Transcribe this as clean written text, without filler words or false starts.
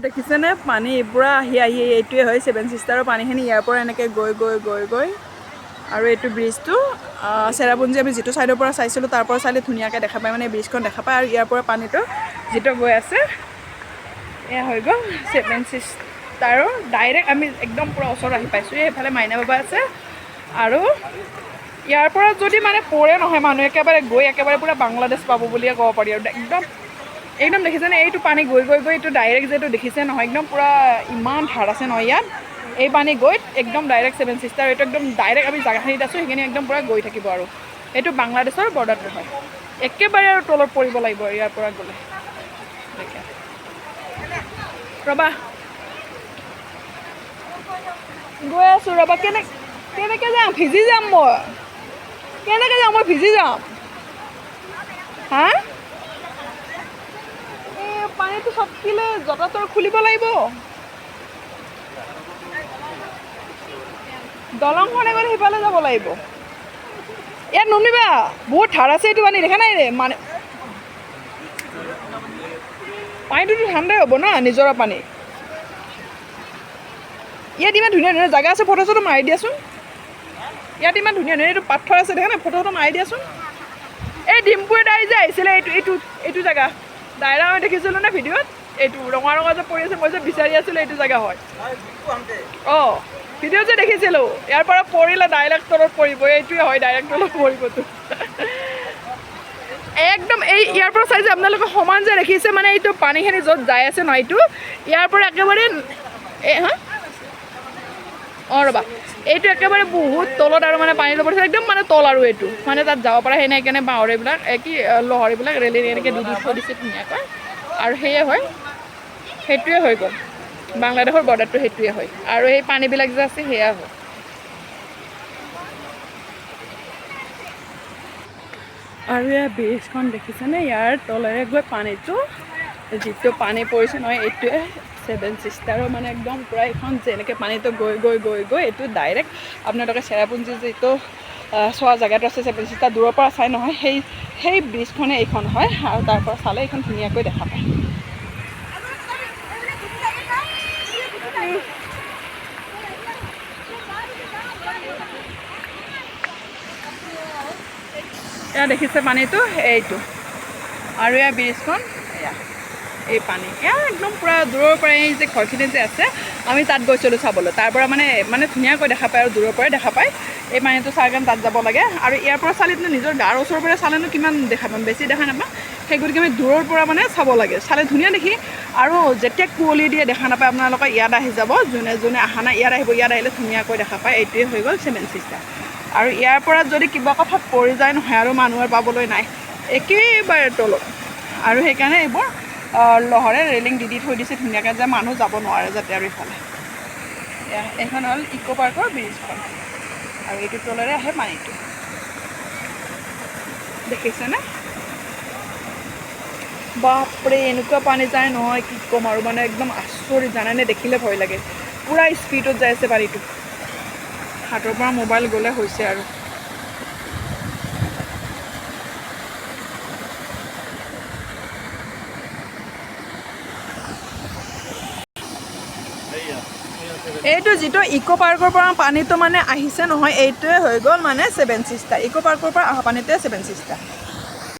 দেখিছেনে পানী পুৰা আহি আহি এইটোৱে হয় ছেভেন ছিষ্টাৰৰ পানীখিনি ইয়াৰ পৰা এনেকৈ গৈ গৈ গৈ গৈ আৰু এইটো ব্ৰিজটো চেৰাপুঞ্জী আমি যিটো ছাইডৰ পৰা চাইছিলোঁ তাৰ পৰা চাইলে ধুনীয়াকৈ দেখা পায় মানে ব্ৰিজখন দেখা পায় আৰু ইয়াৰ পৰা পানীটো যিটো গৈ আছে এয়া হৈ গ'ল ছেভেন ছিষ্টাৰৰ ডাইৰেক্ট আমি একদম পূৰা ওচৰত আহি পাইছোঁ এইফালে মাইনা বাবা আছে আৰু ইয়াৰ পৰা যদি মানে পৰে নহয় মানুহ একেবাৰে গৈ একেবাৰে পূৰা বাংলাদেশ পাব বুলিয়ে ক'ব পাৰি আৰু একদম একদম দেখিছেনে এইটো পানী গৈ গৈ গৈ এইটো ডাইৰেক্ট যিটো দেখিছে নহয় একদম পূৰা ইমান ধাৰ আছে নহয় ইয়াত এই পানী গৈ একদম ডাইৰেক্ট ছেভেন ছিষ্টাৰ এইটো একদম ডাইৰেক্ট আমি জাগাখিনিত আছোঁ সেইখিনি একদম পূৰা গৈ থাকিব আৰু এইটো বাংলাদেশৰ বৰ্ডাৰটো হয় একেবাৰে আৰু তলত পৰিব লাগিব ইয়াৰ পৰা গ'লে ৰ'বা গৈ আছোঁ ৰ'বা কেনেকৈ যাম ভিজি যাম মই কেনেকৈ যাম মই ভিজি যাম হা এই পানীটো চটকিলে জঁটা তৰ খুলিব লাগিব দলংখনে গ'লে সিফালে যাব লাগিব ইয়াত নুমিবা বহুত ধাৰ আছে এইটো পানী দেখা নাই ৰে মানে পানীটোতো ঠাণ্ডাই হ'ব ন নিজৰা পানী ইয়াত ইমান ধুনীয়া ধুনীয়া জেগা আছে ফটো চটো মাৰি দিয়াচোন ইয়াত ইমান ধুনীয়া ধুনীয়া এইটো পাথৰ আছে দেখা নাই ফটো চটো মাৰি দিয়াচোন এই ডিম্পুৰ দাই যে আহিছিলে এইটো জেগা দাইৰা মই দেখিছিলোঁ নে ভিডিঅ'ত এইটো ৰঙা ৰঙা যে পৰি আছে মই যে বিচাৰি আছিলোঁ এইটো জেগা হয় অঁ ভিডিঅ'ত যে দেখিছিলোঁ ইয়াৰ পৰা পৰিলে ডাইৰেক্ট তলত পৰিব এইটোৱে হয় ডাইৰেক্ট তলত পৰিবতো একদম এই ইয়াৰ পৰা চাই যে আপোনালোকে সমান যে দেখিছে মানে এইটো পানীখিনি য'ত যাই আছে নহয় এইটো ইয়াৰ পৰা একেবাৰে অঁ ৰ'বা এইটো একেবাৰে বহুত তলত আৰু মানে পানীটো পৰিছে একদম মানে তল আৰু এইটো মানে তাত যাব পৰা সেই নাই কাৰণে বাঁহৰ এইবিলাক কি লহৰ এইবিলাক ৰেলি এনেকৈ দি থৈ দিছে ধুনীয়াকৈ আৰু সেয়ে হয় সেইটোৱে হৈ গ'ল বাংলাদেশৰ বৰ্ডাৰটো সেইটোৱে হয় আৰু সেই পানীবিলাক যে আছে সেয়া হয় আৰু ইয়াৰ ব্ৰিজখন দেখিছেনে ইয়াৰ তলেৰে গৈ পানীটো যিটো পানী পৰিছে নহয় এইটোৱে ছেভেন ছিষ্টাৰৰ মানে একদম পূৰা এইখন যেনেকৈ পানীটো গৈ গৈ গৈ গৈ এইটো ডাইৰেক্ট আপোনালোকে চেৰাপুঞ্জী যিটো চোৱা জেগাটো আছে ছেভেন ছিষ্টাৰ দূৰৰ পৰা চাই নহয় সেই ব্ৰিজখনে এইখন হয় আৰু তাৰ পৰা চালে এইখন ধুনীয়াকৈ দেখা পায় এয়া দেখিছে পানীটো এইটো আৰু এয়া ব্ৰিজখন এয়া এই পানী এয়া একদম পূৰা দূৰৰ পৰা এই যে ঘৰখিনি যে আছে আমি তাত গৈছিলোঁ চাবলৈ তাৰ পৰা মানে ধুনীয়াকৈ দেখা পায় আৰু দূৰৰ পৰাই দেখা পায় এই পানীটো চাই কাৰণে তাত যাব লাগে আৰু ইয়াৰ পৰা চালে কিন্তু নিজৰ গাৰ ওচৰৰ পৰা চালেনো কিমান দেখা পাম বেছি দেখা নাপাম সেই গতিকে আমি দূৰৰ পৰা মানে চাব লাগে চালে ধুনীয়া দেখি আৰু যেতিয়া কুঁৱলী দিয়ে দেখা নাপায় আপোনালোকে ইয়াত আহি যাব যোনে যোনে অহা নাই ইয়াত আহিব ইয়াত আহিলে ধুনীয়াকৈ দেখা পায় এইটোৱে হৈ গ'ল ছেভেন ছিষ্টাৰ আৰু ইয়াৰ পৰা যদি কিবা কথাত পৰি যায় নহয় আৰু মানুহৰ পাবলৈ নাই একেবাৰে তলত আৰু সেইকাৰণে এইবোৰ লহৰে ৰেলিং দি থৈ দিছে ধুনীয়াকৈ যে মানুহ যাব নোৱাৰে যাতে আৰু ইফালে এইখন হ'ল ইক' পাৰ্কৰ ব্ৰিজখন আৰু এইটো তলেৰে আহে পানীটো দেখিছেনে বাপৰে এনেকুৱা পানী যায় নহয় কি ক'ম আৰু মানে একদম আচৰিত জানেনে দেখিলে ভয় লাগে পূৰা স্পীডত যাই আছে পানীটো হাতৰ পৰা মোবাইল গ'লে হৈছে আৰু এইটো যিটো ইক' পাৰ্কৰ পৰা পানীটো মানে আহিছে নহয় এইটোৱে হৈ গ'ল মানে ছেভেন ছিষ্টাৰ ইক' পাৰ্কৰ পৰা অহা পানীটোৱে ছেভেন ছিষ্টাৰ